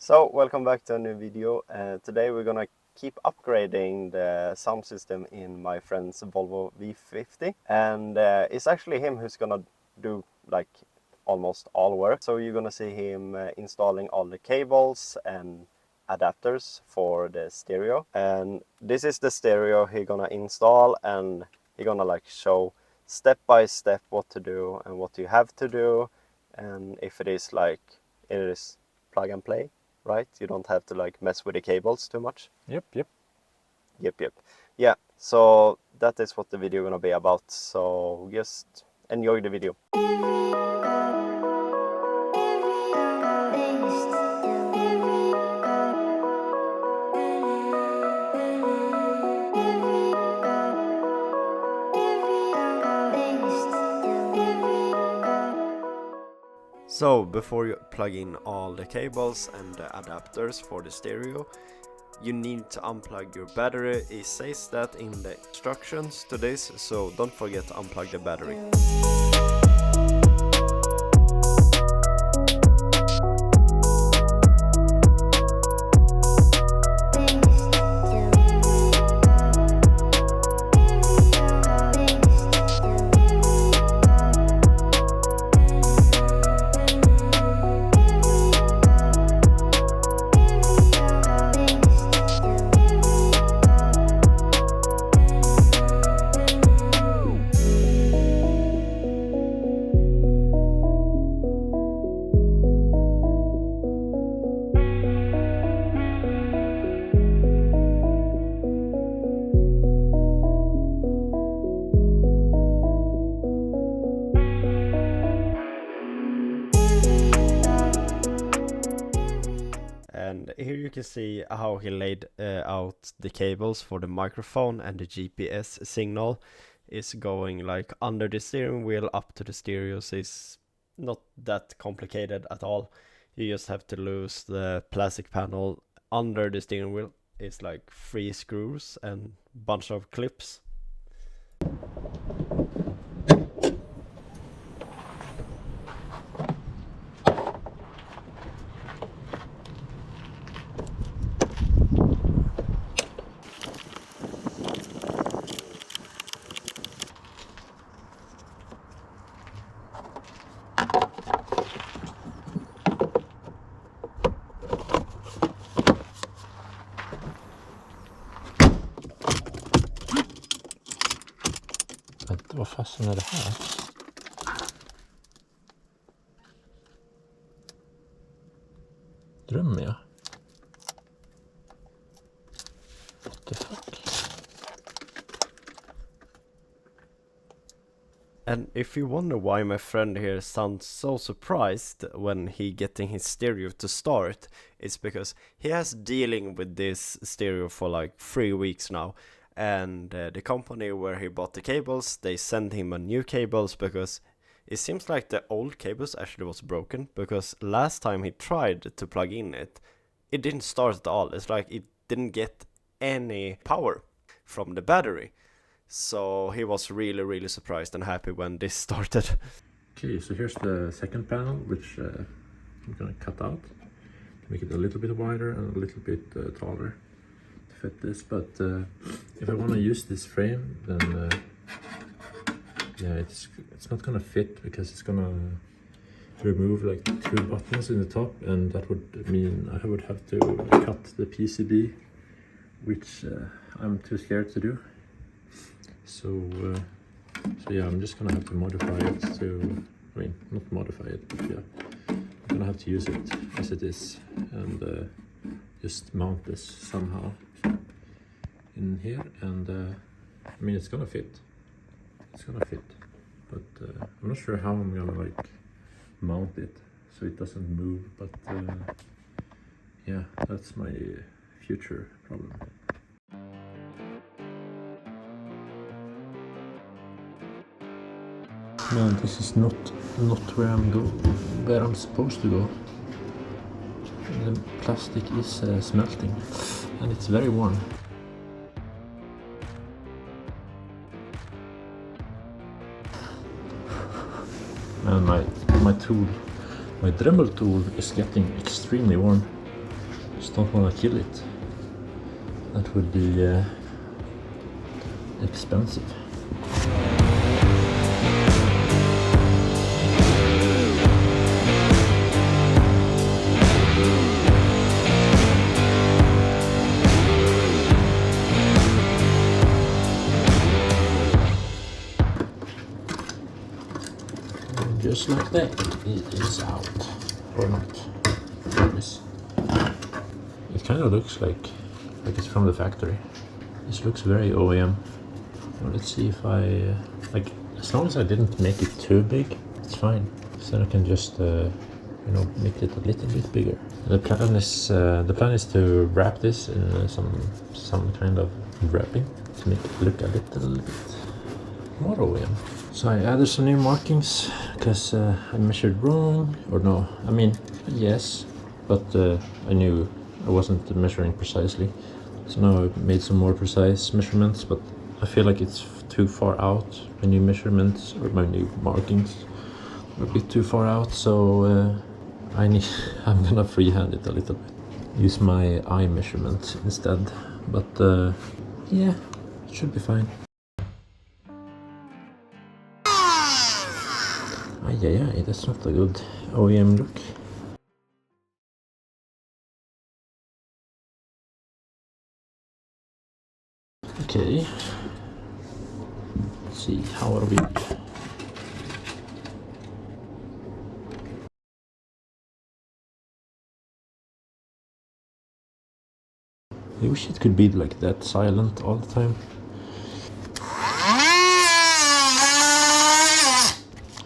So welcome back to a new video. Today we're gonna keep upgrading the sound system in my friend's Volvo V50, and it's actually him who's gonna do like almost all work. So you're gonna see him installing all the cables and adapters for the stereo, and this is the stereo he's gonna install, and he's gonna like show step by step what to do and what you have to do, and if it is plug and play, right? You don't have to like mess with the cables too much. Yep. Yeah, so that is what the video gonna be about. So just enjoy the video. So before you plug in all the cables and the adapters for the stereo, you need to unplug your battery. It says that in the instructions to this, so don't forget to unplug the battery. And here you can see how he laid out the cables for the microphone, and the GPS signal is going like under the steering wheel up to the stereos. It's not that complicated at all. You just have to loose the plastic panel under the steering wheel. It's like 3 screws and bunch of clips. Vad fasen är det här? Drömmer jag? What the fuck? And if you wonder why my friend here sounds so surprised when he getting his stereo to start, it's because he has dealing with this stereo for like 3 weeks now. And the company where he bought the cables, they sent him a new cables because it seems like the old cables actually was broken, because last time he tried to plug in it didn't start at all. It's like it didn't get any power from the battery. So he was really surprised and happy when this started. Okay, so here's the second panel, which I'm gonna cut out to make it a little bit wider and a little bit taller to fit this. But if I want to use this frame, then yeah, it's not gonna fit, because it's gonna remove like 2 buttons in the top, and that would mean I would have to cut the PCB, which I'm too scared to do. So yeah, I'm just gonna have to modify it to, I mean, not modify it, but yeah, I'm gonna have to use it as it is, and just mount this somehow in here, and I mean, it's gonna fit, but I'm not sure how I'm gonna like mount it so it doesn't move, but yeah, that's my future problem. Man, this is not where I'm supposed to go. The plastic is smelting, and it's very warm. And my Dremel tool is getting extremely warm. Just don't want to kill it. That would be expensive. And just like that, it is out. Or not. It kind of looks like it's from the factory. This looks very OEM. Well, let's see if I like, as long as I didn't make it too big, it's fine. So then I can just you know, make it a little bit bigger. The plan is to wrap this in some kind of wrapping to make it look a little bit more OEM. So I added some new markings because I measured wrong, or no, I mean yes, but I knew I wasn't measuring precisely. So now I've made some more precise measurements, but I feel like it's too far out. My new measurements or my new markings are a bit too far out, so I'm gonna freehand it a little bit. Use my eye measurement instead, but yeah, it should be fine. Ay, that's not a good OEM look. Okay, let's see, how are we? I wish it could be like that silent all the time.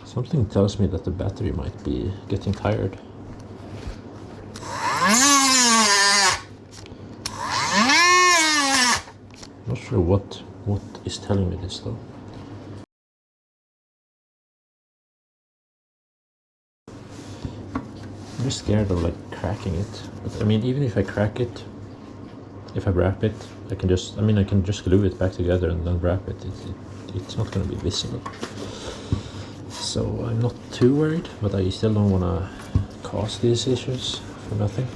Something tells me that the battery might be getting tired. Not sure what is telling me this though. I'm just scared of like cracking it. But I mean, even if I crack it, if I wrap it, I can just glue it back together and then wrap it. It's not going to be visible. So I'm not too worried, but I still don't want to cause these issues for nothing.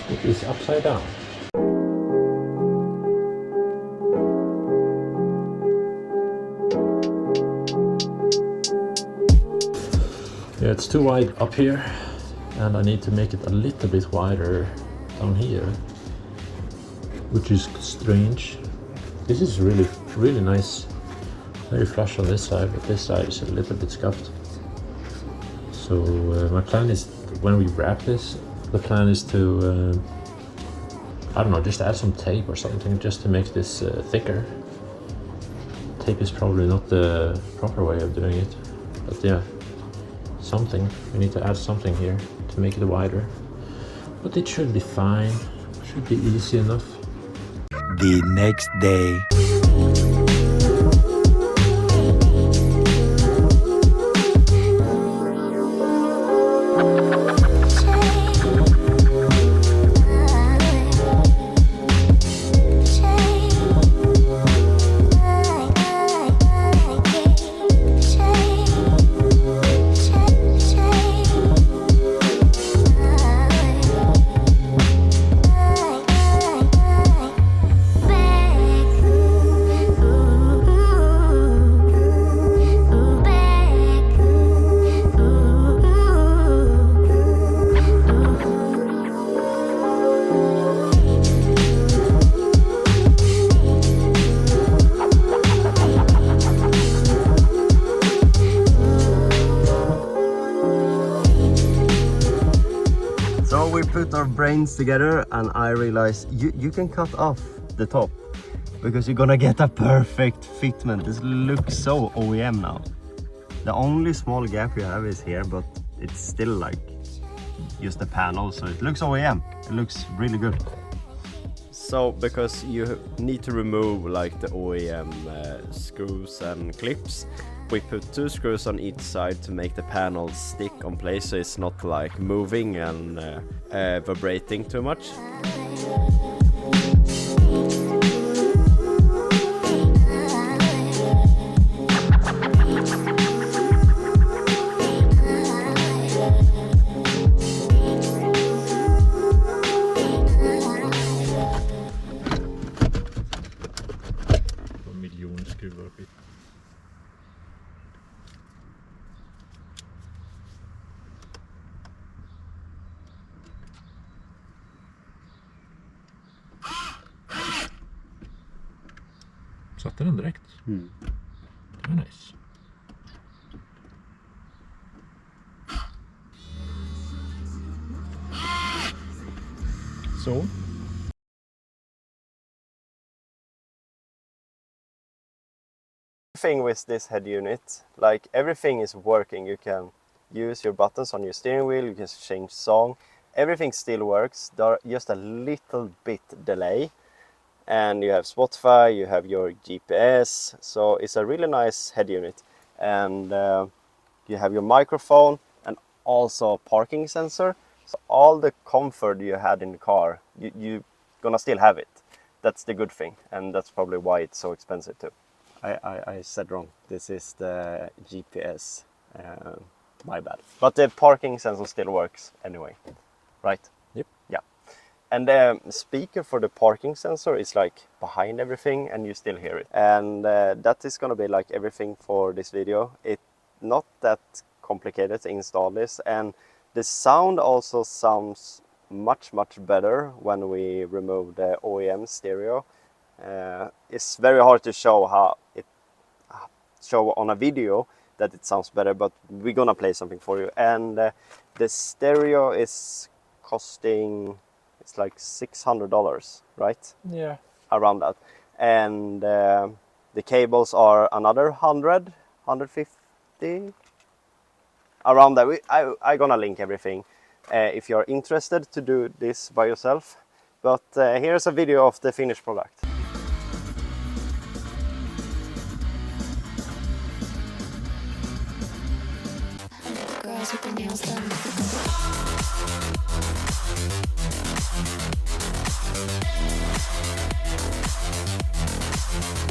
It is upside down. Yeah, it's too wide up here, and I need to make it a little bit wider down here, which is strange. This is really nice, very flush on this side, but this side is a little bit scuffed. So my plan is, when we wrap this, the plan is to, I don't know, just add some tape or something just to make this thicker. Tape is probably not the proper way of doing it, but yeah, something. We need to add something here to make it wider. But it should be fine, it should be easy enough. The next day. So we put our brains together and I realized you can cut off the top because you're gonna get a perfect fitment. This looks so OEM now. The only small gap you have is here, but it's still like just a panel, so it looks OEM. It looks really good. So because you need to remove like the OEM screws and clips, we put 2 screws on each side to make the panel stick on place, so it's not like moving and vibrating too much. Satte den direkt. Det var nice. Så. Thing with this head unit, like everything is working. You can use your buttons on your steering wheel, you can change song, everything still works. There are just a little bit delay, and you have Spotify, you have your GPS, so it's a really nice head unit. And you have your microphone and also a parking sensor, so all the comfort you had in the car, you gonna still have it. That's the good thing, and that's probably why it's so expensive too. I said wrong. This is the GPS. My bad. But the parking sensor still works anyway, right? Yep. Yeah. And the speaker for the parking sensor is like behind everything, and you still hear it. And that is gonna be like everything for this video. It's not that complicated to install this, and the sound also sounds much better when we remove the OEM stereo. It's very hard to show on a video that it sounds better, but we're gonna play something for you. And the stereo is costing, it's like $600, right? Yeah. Around that. And the cables are another 150 around that. I'm gonna link everything if you're interested to do this by yourself. But here's a video of the finished product.